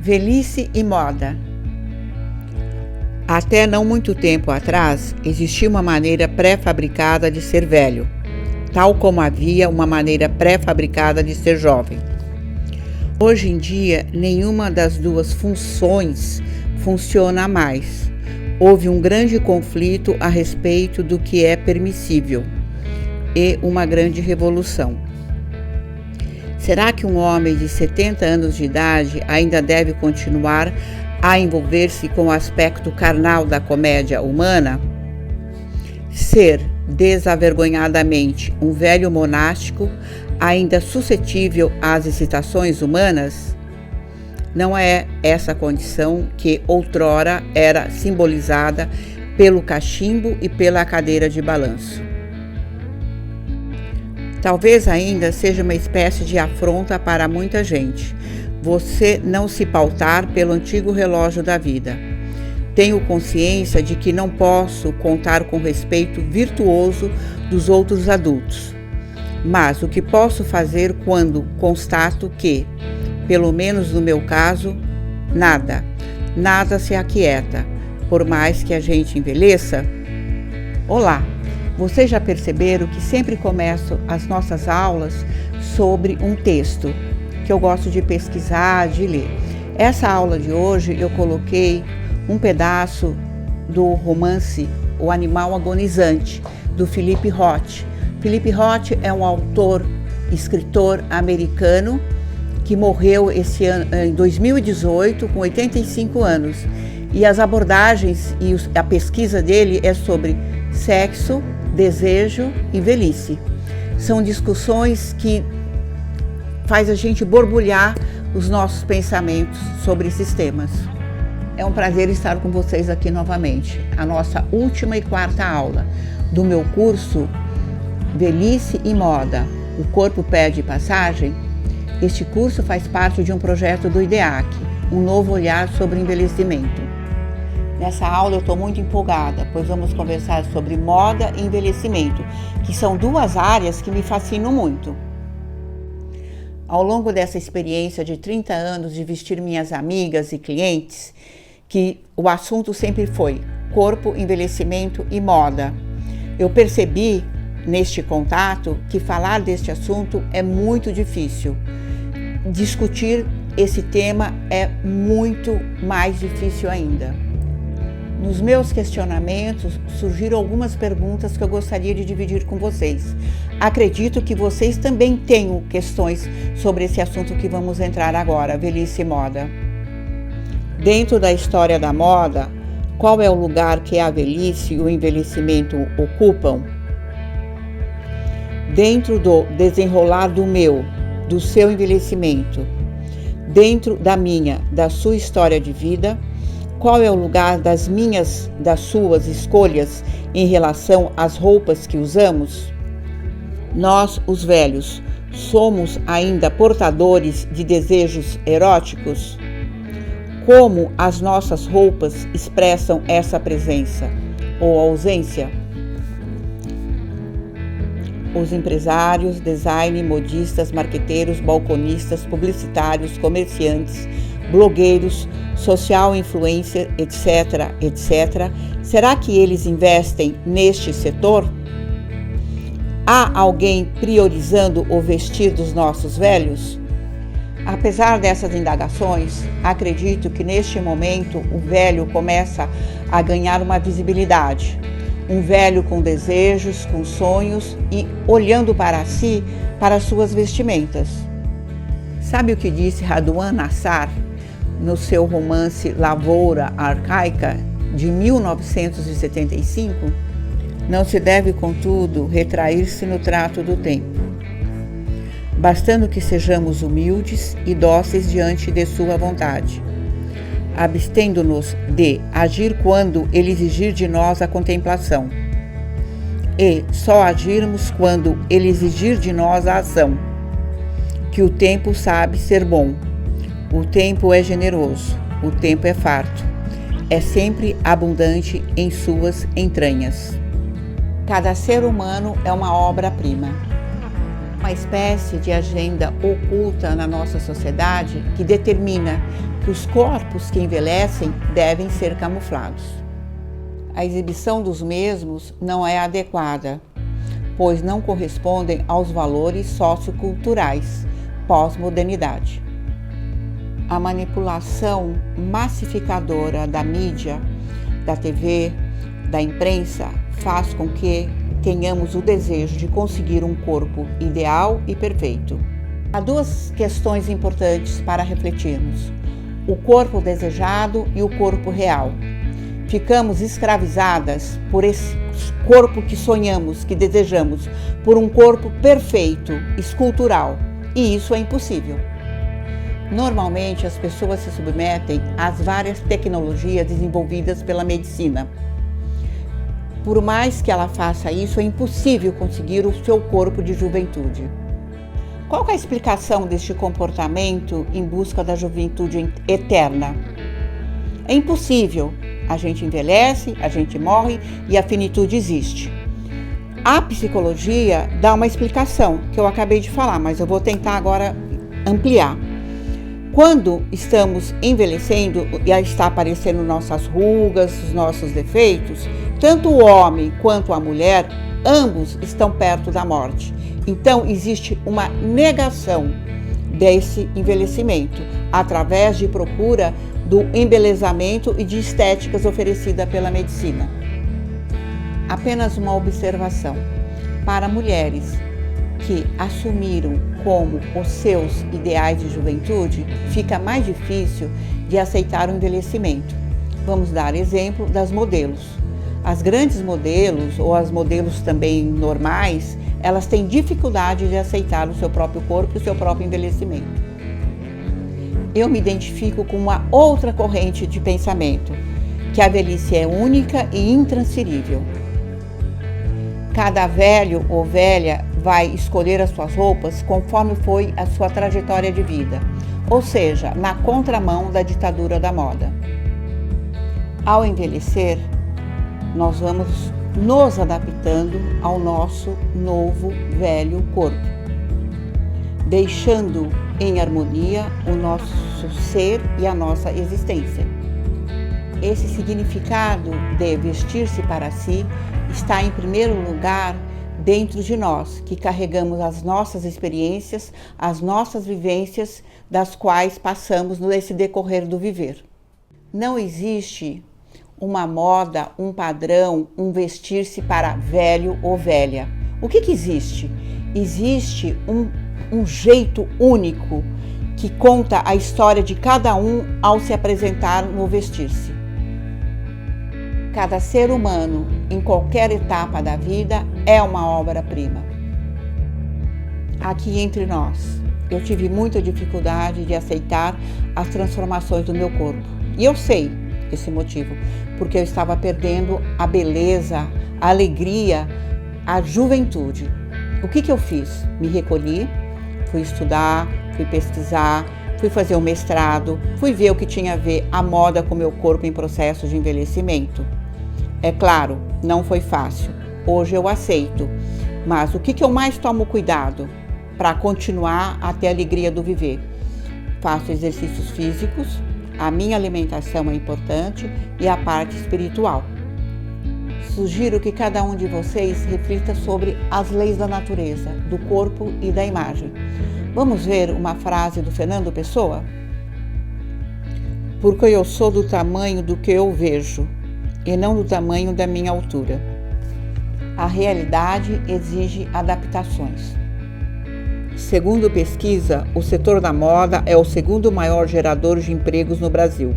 Velhice e moda. Até não muito tempo atrás, existia uma maneira pré-fabricada de ser velho, tal como havia uma maneira pré-fabricada de ser jovem. Hoje em dia, nenhuma das duas funções funciona mais. Houve um grande conflito a respeito do que é permissível e uma grande revolução. Será que um homem de 70 anos de idade ainda deve continuar a envolver-se com o aspecto carnal da comédia humana? Ser desavergonhadamente um velho monástico ainda suscetível às excitações humanas? Não é essa condição que outrora era simbolizada pelo cachimbo e pela cadeira de balanço. Talvez ainda seja uma espécie de afronta para muita gente, você não se pautar pelo antigo relógio da vida. Tenho consciência de que não posso contar com o respeito virtuoso dos outros adultos, mas o que posso fazer quando constato que, pelo menos no meu caso, nada se aquieta, por mais que a gente envelheça? Olá! Vocês já perceberam que sempre começo as nossas aulas sobre um texto que eu gosto de pesquisar, de ler. Essa aula de hoje eu coloquei um pedaço do romance O Animal Agonizante, do Philip Roth. Philip Roth é um autor, escritor americano que morreu esse ano, em 2018, com 85 anos. E as abordagens e a pesquisa dele é sobre sexo, desejo e velhice. São discussões que faz a gente borbulhar os nossos pensamentos sobre esses temas. É um prazer estar com vocês aqui novamente. A nossa última e quarta aula do meu curso Velhice e Moda, o corpo pede passagem. Este curso faz parte de um projeto do IDEAC, um novo olhar sobre envelhecimento. Nessa aula eu estou muito empolgada, pois vamos conversar sobre moda e envelhecimento, que são duas áreas que me fascinam muito. Ao longo dessa experiência de 30 anos de vestir minhas amigas e clientes, que o assunto sempre foi corpo, envelhecimento e moda, eu percebi neste contato que falar deste assunto é muito difícil. Discutir esse tema é muito mais difícil ainda. Nos meus questionamentos surgiram algumas perguntas que eu gostaria de dividir com vocês. Acredito que vocês também tenham questões sobre esse assunto que vamos entrar agora, velhice e moda. Dentro da história da moda, qual é o lugar que a velhice e o envelhecimento ocupam? Dentro do desenrolar do seu envelhecimento, dentro da sua história de vida, qual é o lugar das suas escolhas em relação às roupas que usamos? Nós, os velhos, somos ainda portadores de desejos eróticos? Como as nossas roupas expressam essa presença ou ausência? Os empresários, design, modistas, marqueteiros, balconistas, publicitários, comerciantes, blogueiros, social influencer, etc. Será que eles investem neste setor? Há alguém priorizando o vestir dos nossos velhos? Apesar dessas indagações, acredito que neste momento o velho começa a ganhar uma visibilidade. Um velho com desejos, com sonhos e olhando para si, para suas vestimentas. Sabe o que disse Radwan Nassar no seu romance Lavoura Arcaica, de 1975? Não se deve, contudo, retrair-se no trato do tempo, bastando que sejamos humildes e dóceis diante de sua vontade, abstendo-nos de agir quando ele exigir de nós a contemplação, e só agirmos quando ele exigir de nós a ação, que o tempo sabe ser bom, o tempo é generoso, o tempo é farto, é sempre abundante em suas entranhas. Cada ser humano é uma obra-prima. Uma espécie de agenda oculta na nossa sociedade que determina que os corpos que envelhecem devem ser camuflados. A exibição dos mesmos não é adequada, pois não correspondem aos valores socioculturais pós-modernidade. A manipulação massificadora da mídia, da TV, da imprensa faz com que tenhamos o desejo de conseguir um corpo ideal e perfeito. Há duas questões importantes para refletirmos: o corpo desejado e o corpo real. Ficamos escravizadas por esse corpo que sonhamos, que desejamos, por um corpo perfeito, escultural, e isso é impossível. Normalmente, as pessoas se submetem às várias tecnologias desenvolvidas pela medicina. Por mais que ela faça isso, é impossível conseguir o seu corpo de juventude. Qual é a explicação deste comportamento em busca da juventude eterna? É impossível. A gente envelhece, a gente morre e a finitude existe. A psicologia dá uma explicação que eu acabei de falar, mas eu vou tentar agora ampliar. Quando estamos envelhecendo e está aparecendo nossas rugas, os nossos defeitos, tanto o homem quanto a mulher, ambos estão perto da morte. Então, existe uma negação desse envelhecimento, através de procura do embelezamento e de estéticas oferecida pela medicina. Apenas uma observação. Para mulheres que assumiram como os seus ideais de juventude, fica mais difícil de aceitar o envelhecimento. Vamos dar exemplo das modelos. As grandes modelos, ou as modelos também normais, elas têm dificuldade de aceitar o seu próprio corpo e o seu próprio envelhecimento. Eu me identifico com uma outra corrente de pensamento, que a velhice é única e intransferível. Cada velho ou velha vai escolher as suas roupas conforme foi a sua trajetória de vida, ou seja, na contramão da ditadura da moda. Ao envelhecer, nós vamos nos adaptando ao nosso novo velho corpo, deixando em harmonia o nosso ser e a nossa existência. Esse significado de vestir-se para si está em primeiro lugar dentro de nós, que carregamos as nossas experiências, as nossas vivências, das quais passamos nesse decorrer do viver. Não existe uma moda, um padrão, um vestir-se para velho ou velha. O que existe? Existe um jeito único que conta a história de cada um ao se apresentar no vestir-se. Cada ser humano, em qualquer etapa da vida, é uma obra-prima. Aqui entre nós, eu tive muita dificuldade de aceitar as transformações do meu corpo. E eu sei esse motivo, porque eu estava perdendo a beleza, a alegria, a juventude. O que eu fiz? Me recolhi, fui estudar, fui pesquisar, fui fazer um mestrado, fui ver o que tinha a ver a moda com o meu corpo em processo de envelhecimento. É claro, não foi fácil. Hoje eu aceito. Mas o que eu mais tomo cuidado para continuar a ter a alegria do viver? Faço exercícios físicos, a minha alimentação é importante e a parte espiritual. Sugiro que cada um de vocês reflita sobre as leis da natureza, do corpo e da imagem. Vamos ver uma frase do Fernando Pessoa? Porque eu sou do tamanho do que eu vejo, e não do tamanho da minha altura. A realidade exige adaptações. Segundo pesquisa, o setor da moda é o segundo maior gerador de empregos no Brasil.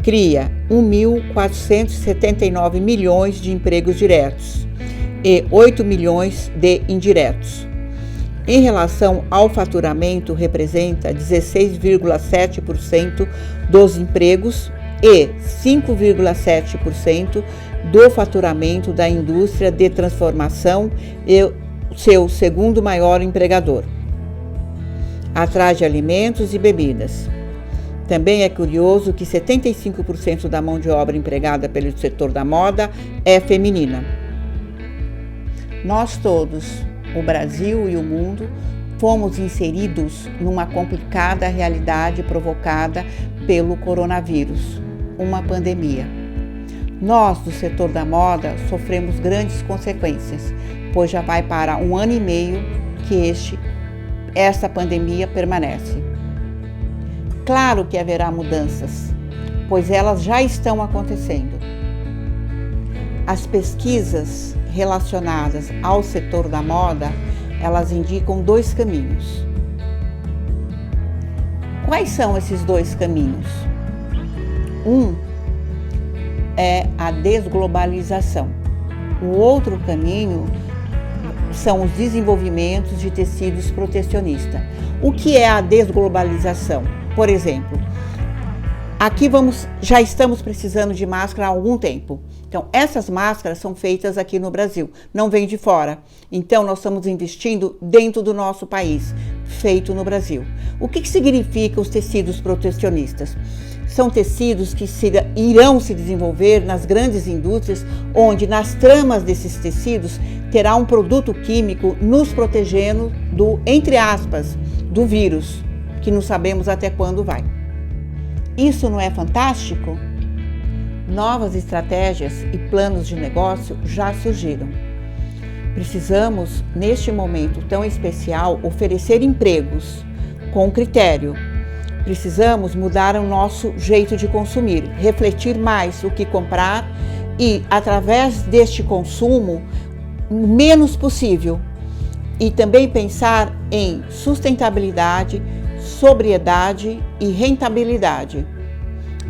Cria 1.479 milhões de empregos diretos e 8 milhões de indiretos. Em relação ao faturamento, representa 16,7% dos empregos e 5,7% do faturamento da indústria de transformação e seu segundo maior empregador, atrás de alimentos e bebidas. Também é curioso que 75% da mão de obra empregada pelo setor da moda é feminina. Nós todos, o Brasil e o mundo fomos inseridos numa complicada realidade provocada pelo coronavírus, uma pandemia. Nós, do setor da moda, sofremos grandes consequências, pois já vai para 1 ano e meio que esta pandemia permanece. Claro que haverá mudanças, pois elas já estão acontecendo. As pesquisas relacionadas ao setor da moda, elas indicam 2 caminhos. Quais são esses 2 caminhos? Um é a desglobalização. O outro caminho são os desenvolvimentos de tecidos protecionistas. O que é a desglobalização? Por exemplo, aqui já estamos precisando de máscara há algum tempo. Então, essas máscaras são feitas aqui no Brasil, não vêm de fora. Então, nós estamos investindo dentro do nosso país, feito no Brasil. O que significa os tecidos protecionistas? São tecidos que irão se desenvolver nas grandes indústrias, onde nas tramas desses tecidos terá um produto químico nos protegendo do, entre aspas, do vírus, que não sabemos até quando vai. Isso não é fantástico? Novas estratégias e planos de negócio já surgiram. Precisamos, neste momento tão especial, oferecer empregos com critério. Precisamos mudar o nosso jeito de consumir, refletir mais o que comprar e, através deste consumo, o menos possível. E também pensar em sustentabilidade, sobriedade e rentabilidade.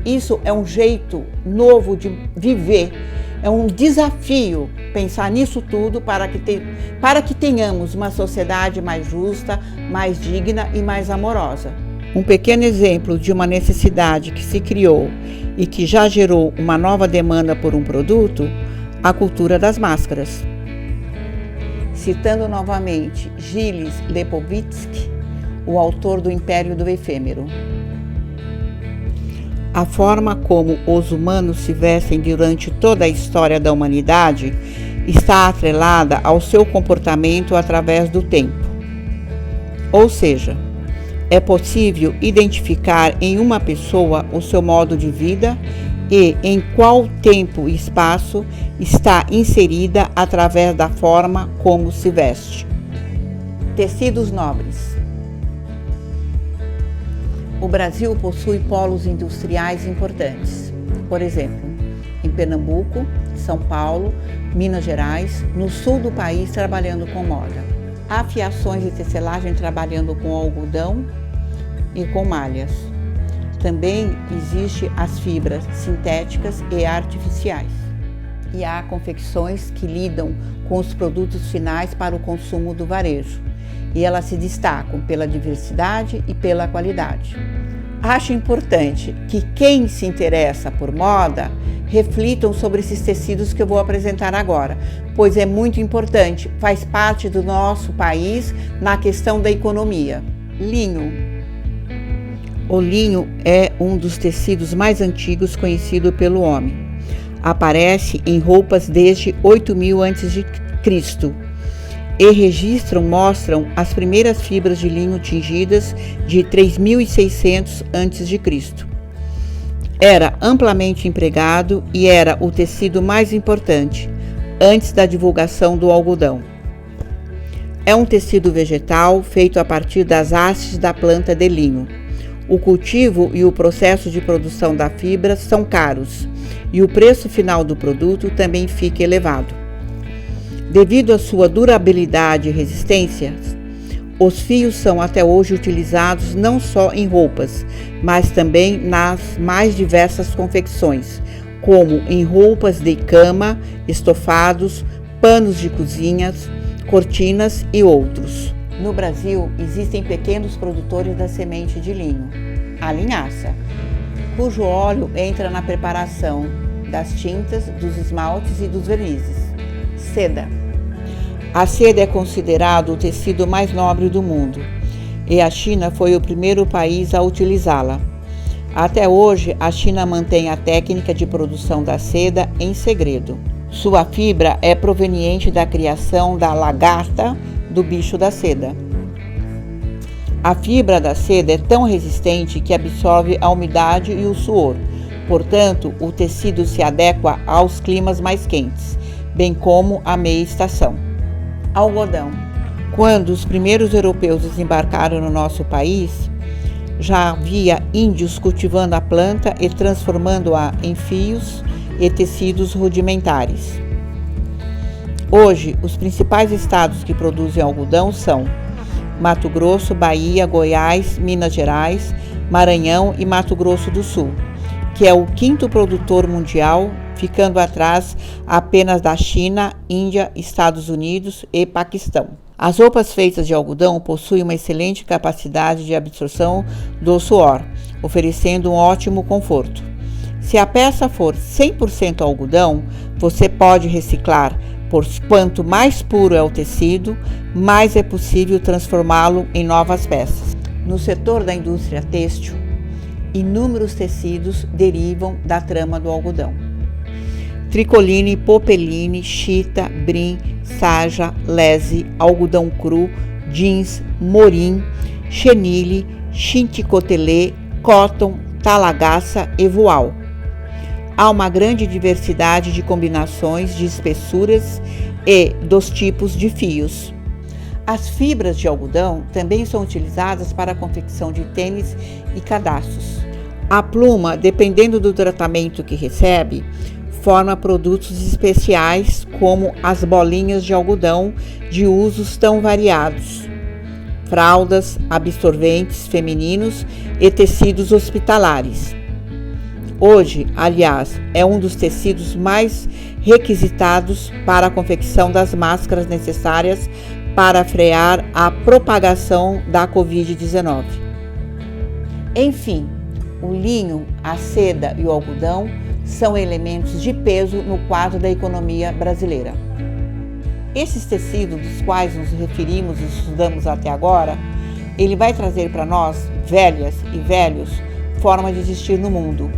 Isso é um jeito novo de viver, é um desafio pensar nisso tudo para que tenhamos uma sociedade mais justa, mais digna e mais amorosa. Um pequeno exemplo de uma necessidade que se criou e que já gerou uma nova demanda por um produto, a cultura das máscaras. Citando novamente Gilles Lepovitzky, o autor do Império do Efêmero. A forma como os humanos se vestem durante toda a história da humanidade está atrelada ao seu comportamento através do tempo. Ou seja, é possível identificar em uma pessoa o seu modo de vida e em qual tempo e espaço está inserida através da forma como se veste. Tecidos nobres. O Brasil possui polos industriais importantes, por exemplo, em Pernambuco, São Paulo, Minas Gerais, no sul do país trabalhando com moda. Há fiações de tecelagem trabalhando com algodão e com malhas. Também existem as fibras sintéticas e artificiais. E há confecções que lidam com os produtos finais para o consumo do varejo. E elas se destacam pela diversidade e pela qualidade. Acho importante que quem se interessa por moda reflitam sobre esses tecidos que eu vou apresentar agora, pois é muito importante, faz parte do nosso país na questão da economia. Linho. O linho é um dos tecidos mais antigos conhecido pelo homem. Aparece em roupas desde 8000 a.C. e mostram as primeiras fibras de linho tingidas de 3600 a.C. Era amplamente empregado e era o tecido mais importante, antes da divulgação do algodão. É um tecido vegetal feito a partir das hastes da planta de linho. O cultivo e o processo de produção da fibra são caros e o preço final do produto também fica elevado. Devido à sua durabilidade e resistência, os fios são até hoje utilizados não só em roupas, mas também nas mais diversas confecções, como em roupas de cama, estofados, panos de cozinhas, cortinas e outros. No Brasil, existem pequenos produtores da semente de linho, a linhaça, cujo óleo entra na preparação das tintas, dos esmaltes e dos vernizes. Seda. A seda é considerado o tecido mais nobre do mundo e a China foi o primeiro país a utilizá-la. Até hoje, a China mantém a técnica de produção da seda em segredo. Sua fibra é proveniente da criação da lagarta do bicho da seda. A fibra da seda é tão resistente que absorve a umidade e o suor. Portanto, o tecido se adequa aos climas mais quentes, bem como à meia estação. Algodão. Quando os primeiros europeus desembarcaram no nosso país, já havia índios cultivando a planta e transformando-a em fios e tecidos rudimentares. Hoje, os principais estados que produzem algodão são Mato Grosso, Bahia, Goiás, Minas Gerais, Maranhão e Mato Grosso do Sul, que é o quinto produtor mundial, ficando atrás apenas da China, Índia, Estados Unidos e Paquistão. As roupas feitas de algodão possuem uma excelente capacidade de absorção do suor, oferecendo um ótimo conforto. Se a peça for 100% algodão, você pode reciclar, pois quanto mais puro é o tecido, mais é possível transformá-lo em novas peças. No setor da indústria têxtil, inúmeros tecidos derivam da trama do algodão. Tricoline, popeline, chita, brim, saja, lese, algodão cru, jeans, morim, chenille, chinticotelê, cotton, talagaça e voal. Há uma grande diversidade de combinações de espessuras e dos tipos de fios. As fibras de algodão também são utilizadas para a confecção de tênis e cadastros. A pluma, dependendo do tratamento que recebe, forma produtos especiais como as bolinhas de algodão de usos tão variados, fraldas, absorventes femininos e tecidos hospitalares. Hoje, aliás, é um dos tecidos mais requisitados para a confecção das máscaras necessárias para frear a propagação da Covid-19. Enfim, o linho, a seda e o algodão são elementos de peso no quadro da economia brasileira. Esses tecidos dos quais nos referimos e estudamos até agora, ele vai trazer para nós, velhas e velhos, forma de existir no mundo,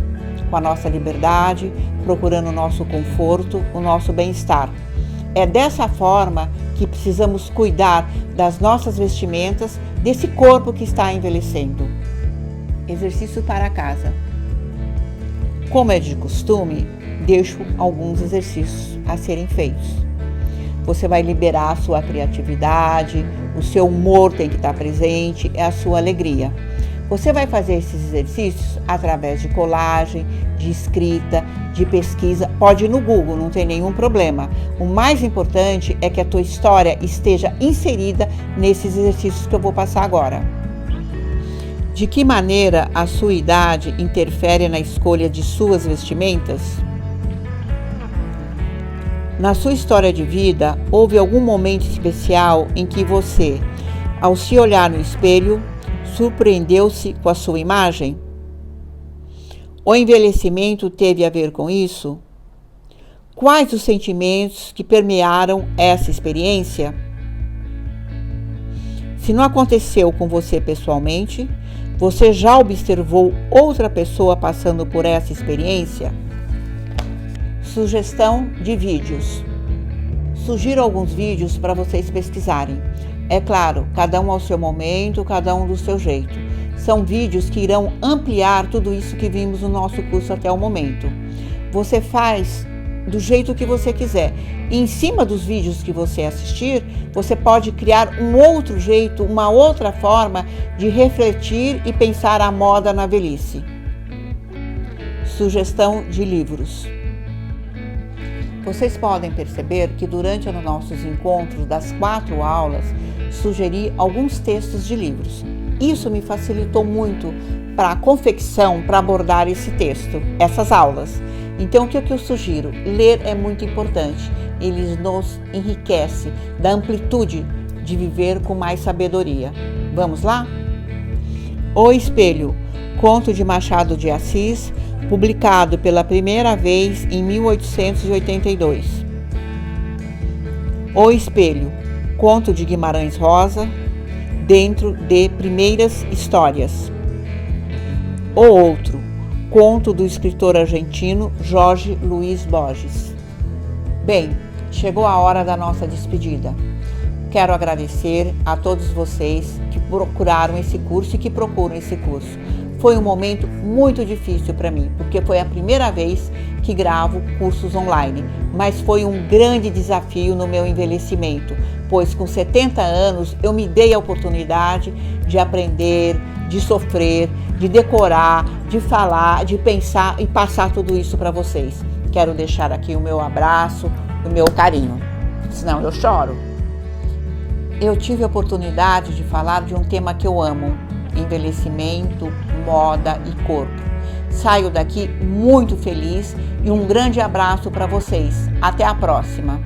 com a nossa liberdade, procurando o nosso conforto, o nosso bem-estar. É dessa forma que precisamos cuidar das nossas vestimentas, desse corpo que está envelhecendo. Exercício para casa. Como é de costume, deixo alguns exercícios a serem feitos. Você vai liberar a sua criatividade, o seu humor tem que estar presente, é a sua alegria. Você vai fazer esses exercícios através de colagem, de escrita, de pesquisa. Pode ir no Google, não tem nenhum problema. O mais importante é que a tua história esteja inserida nesses exercícios que eu vou passar agora. De que maneira a sua idade interfere na escolha de suas vestimentas? Na sua história de vida, houve algum momento especial em que você, ao se olhar no espelho, surpreendeu-se com a sua imagem? O envelhecimento teve a ver com isso? Quais os sentimentos que permearam essa experiência? Se não aconteceu com você pessoalmente, você já observou outra pessoa passando por essa experiência? Sugestão de vídeos. Sugiro alguns vídeos para vocês pesquisarem. É claro, cada um ao seu momento, cada um do seu jeito. São vídeos que irão ampliar tudo isso que vimos no nosso curso até o momento. Você faz do jeito que você quiser. E em cima dos vídeos que você assistir, você pode criar um outro jeito, uma outra forma de refletir e pensar a moda na velhice. Sugestão de livros. Vocês podem perceber que durante os nossos encontros das 4 aulas, sugeri alguns textos de livros. Isso me facilitou muito para a confecção, para abordar esse texto, essas aulas. Então, o que eu sugiro? Ler é muito importante. Ele nos enriquece, dá amplitude de viver com mais sabedoria. Vamos lá? O Espelho, conto de Machado de Assis, publicado pela primeira vez em 1882. O Espelho, conto de Guimarães Rosa, dentro de Primeiras Histórias. O Outro, conto do escritor argentino Jorge Luis Borges. Bem, chegou a hora da nossa despedida. Quero agradecer a todos vocês que procuraram esse curso e que procuram esse curso. Foi um momento muito difícil para mim, porque foi a primeira vez que gravo cursos online, mas foi um grande desafio no meu envelhecimento, pois com 70 anos eu me dei a oportunidade de aprender, de sofrer, de decorar, de falar, de pensar e passar tudo isso para vocês. Quero deixar aqui o meu abraço, o meu carinho, senão eu choro. Eu tive a oportunidade de falar de um tema que eu amo: envelhecimento, moda e corpo. Saio daqui muito feliz e um grande abraço para vocês. Até a próxima!